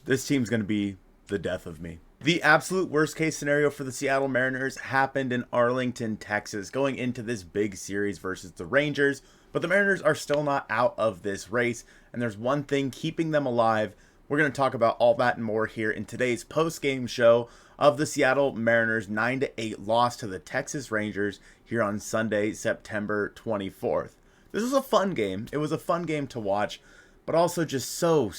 This team's going to be the death of me. The absolute worst case scenario for the Seattle Mariners happened in Arlington, Texas, going into this big series versus the Rangers. But the Mariners are still not out of this race, and there's one thing keeping them alive. We're going to talk about all that and more here in today's post-game show of the Seattle Mariners 9-8 loss to the Texas Rangers here on Sunday, September 24th. This was a fun game. It was a fun game to watch, but also just so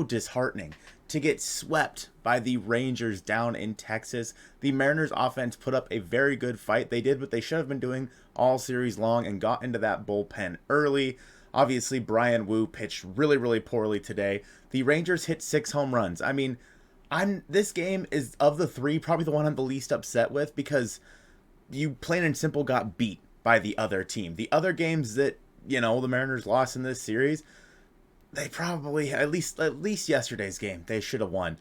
disheartening to get swept by the Rangers down in Texas. The Mariners offense put up a very good fight. They did what they should have been doing all series long and got into that bullpen early. Obviously, Bryan Woo pitched really poorly today. The Rangers hit 6 home runs. I mean, this game is, of the three, probably the one I'm the least upset with, because you plain and simple got beat by the other team. The other games that, the Mariners lost in this series, they probably, at least yesterday's game, they should have won.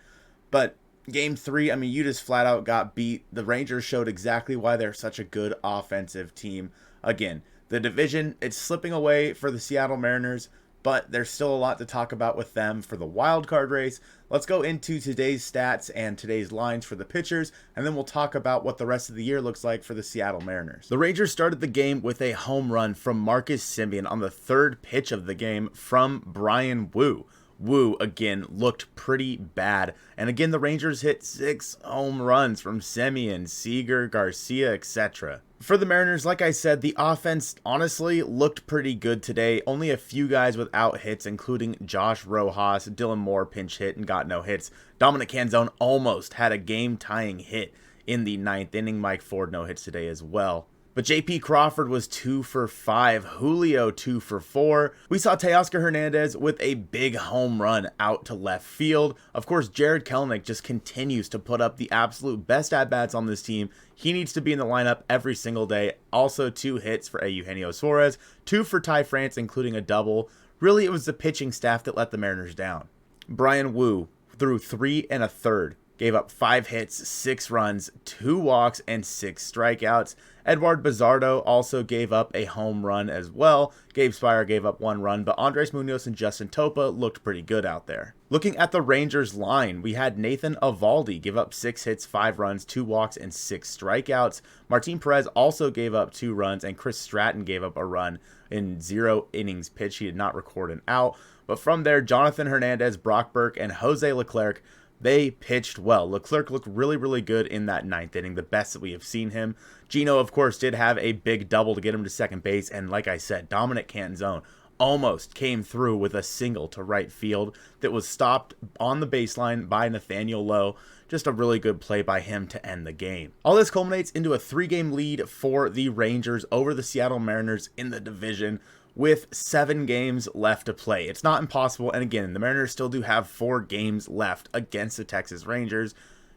But game 3, I mean, you just flat out got beat. The Rangers showed exactly why they're such a good offensive team. Again, the division, it's slipping away for the Seattle Mariners, but there's still a lot to talk about with them for the wild card race. Let's go into today's stats and today's lines for the pitchers, and then we'll talk about what the rest of the year looks like for the Seattle Mariners. The Rangers started the game with a home run from Marcus Semien on the third pitch of the game from Bryan Woo. Woo, again, looked pretty bad. And again, the Rangers hit 6 home runs from Semien, Seager, Garcia, etc. For the Mariners, like I said, the offense honestly looked pretty good today. Only a few guys without hits, including Josh Rojas. Dylan Moore pinch hit and got no hits. Dominic Canzone almost had a game-tying hit in the 9th inning. Mike Ford no hits today as well. But J.P. Crawford was 2 for 5. Julio 2 for 4. We saw Teoscar Hernandez with a big home run out to left field. Of course, Jared Kelenic just continues to put up the absolute best at-bats on this team. He needs to be in the lineup every single day. Also 2 hits for Eugenio Suarez. 2 for Ty France, including a double. Really, it was the pitching staff that let the Mariners down. Bryan Woo threw 3 1/3. Gave up 5 hits, 6 runs, 2 walks, and 6 strikeouts. Edward Bizardo also gave up a home run as well. Gabe Spire gave up 1 run, but Andres Munoz and Justin Topa looked pretty good out there. Looking at the Rangers line, we had Nathan Eovaldi give up 6 hits, 5 runs, 2 walks, and 6 strikeouts. Martin Perez also gave up 2 runs, and Chris Stratton gave up a run in 0 innings pitched. He did not record an out. But from there, Jonathan Hernandez, Brock Burke, and Jose Leclerc, they pitched well. Leclerc looked really good in that 9th inning, the best that we have seen him. Gino, of course, did have a big double to get him to second base, and like I said, Dominic Canzone almost came through with a single to right field that was stopped on the baseline by Nathaniel Lowe. Just a really good play by him to end the game. All this culminates into a 3-game lead for the Rangers over the Seattle Mariners in the division, with 7 games left to play. It's not impossible, and again, the Mariners still do have 4 games left against the Texas Rangers.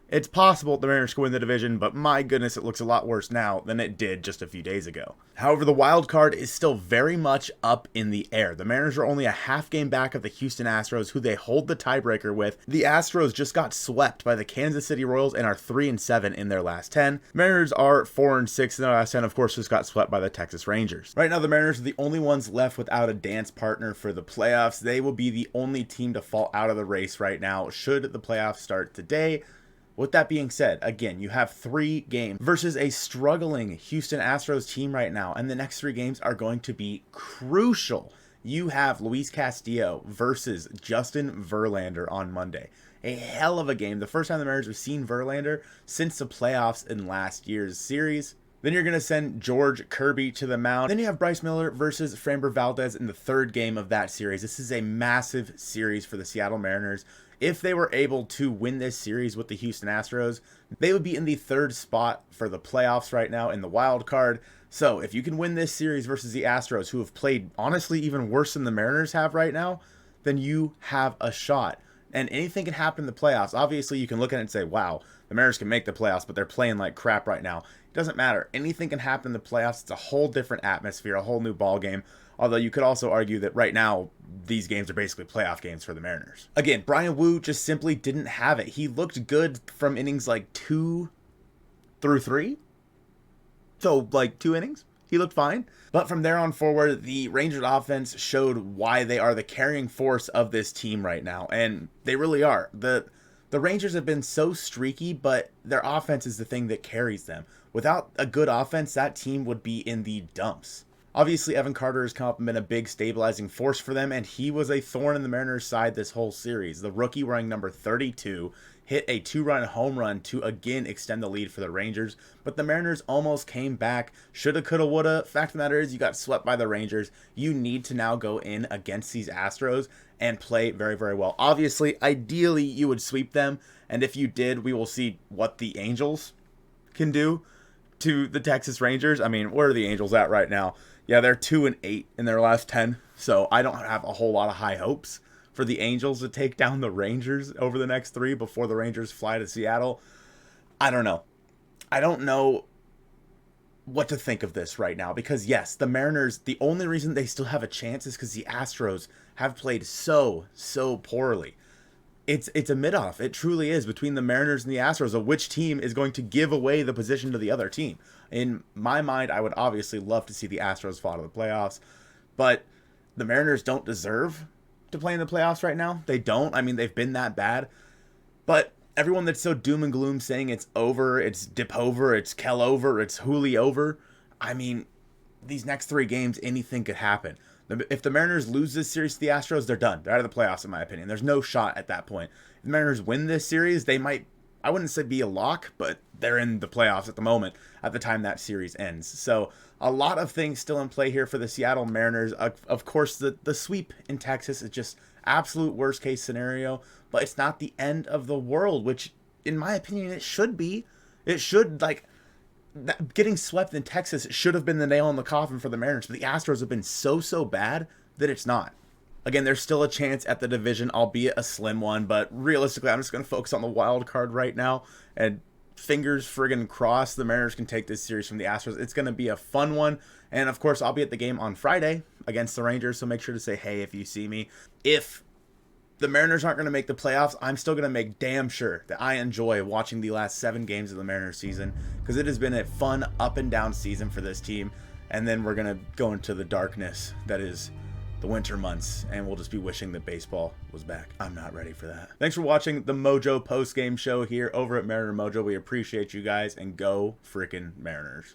It's possible the Mariners can win the division, but my goodness, it looks a lot worse now than it did just a few days ago. However, the wild card is still very much up in the air. The Mariners are only a half game back of the Houston Astros, who they hold the tiebreaker with. The Astros just got swept by the Kansas City Royals and are 3-7 in their last 10. Mariners are 4-6 in their last 10, of course, just got swept by the Texas Rangers. Right now, the Mariners are the only ones left without a dance partner for the playoffs. They will be the only team to fall out of the race right now, should the playoffs start today. With that being said, again, you have 3 games versus a struggling Houston Astros team right now, and the next 3 games are going to be crucial. You have Luis Castillo versus Justin Verlander on Monday. A hell of a game. The first time the Mariners have seen Verlander since the playoffs in last year's series. Then you're going to send George Kirby to the mound. Then you have Bryce Miller versus Framber Valdez in the 3rd game of that series. This is a massive series for the Seattle Mariners. If they were able to win this series with the Houston Astros, they would be in the 3rd spot for the playoffs right now in the wild card. So if you can win this series versus the Astros, who have played honestly even worse than the Mariners have right now, then you have a shot. And anything can happen in the playoffs. Obviously, you can look at it and say, wow, the Mariners can make the playoffs, but they're playing like crap right now. It doesn't matter. Anything can happen in the playoffs. It's a whole different atmosphere, a whole new ball game. Although you could also argue that right now, these games are basically playoff games for the Mariners. Again, Bryan Woo just simply didn't have it. He looked good from innings like 2 through 3. So like 2 innings. he looked fine. But from there on forward, the Rangers offense showed why they are the carrying force of this team right now. And they really are. The Rangers have been so streaky, but their offense is the thing that carries them. Without a good offense, that team would be in the dumps. Obviously, Evan Carter has come up and been a big stabilizing force for them, and he was a thorn in the Mariners' side this whole series. The rookie wearing number 32 hit a 2-run home run to again extend the lead for the Rangers, but the Mariners almost came back. Shoulda, coulda, woulda. Fact of the matter is, you got swept by the Rangers. You need to now go in against these Astros and play very, very well. Obviously, ideally, you would sweep them, and if you did, we will see what the Angels can do to the Texas Rangers. I mean, where are the Angels at right now? Yeah, they're 2-8 in their last 10, so I don't have a whole lot of high hopes for the Angels to take down the Rangers over the next 3 before the Rangers fly to Seattle. I don't know. I don't know what to think of this right now, because yes, the Mariners, the only reason they still have a chance is because the Astros have played so poorly. It's a mid-off. It truly is between the Mariners and the Astros of which team is going to give away the position to the other team. In my mind, I would obviously love to see the Astros fall to the playoffs, but the Mariners don't deserve to play in the playoffs right now. They don't. I mean, they've been that bad. But everyone that's so doom and gloom saying it's over, it's dip over, it's Kel over, it's Hooley over, I mean, these next 3 games, anything could happen. If the Mariners lose this series to the Astros, they're done. They're out of the playoffs, in my opinion. There's no shot at that point. If the Mariners win this series, they might, I wouldn't say be a lock, but they're in the playoffs at the moment, at the time that series ends. So a lot of things still in play here for the Seattle Mariners. Of course, the sweep in Texas is just absolute worst case scenario, but it's not the end of the world, which in my opinion, it should be. It should, like, getting swept in Texas should have been the nail in the coffin for the Mariners, but the Astros have been so bad that it's not. Again, there's still a chance at the division, albeit a slim one, but realistically, I'm just going to focus on the wild card right now, and fingers friggin' crossed the Mariners can take this series from the Astros. It's going to be a fun one, and of course, I'll be at the game on Friday against the Rangers, so make sure to say hey if you see me. If the Mariners aren't going to make the playoffs, I'm still going to make damn sure that I enjoy watching the last 7 games of the Mariners season, because it has been a fun up and down season for this team. And then we're going to go into the darkness that is the winter months, and we'll just be wishing that baseball was back. I'm not ready for that. Thanks for watching the Mojo post-game show here over at Mariner Mojo. We appreciate you guys, and go freaking Mariners.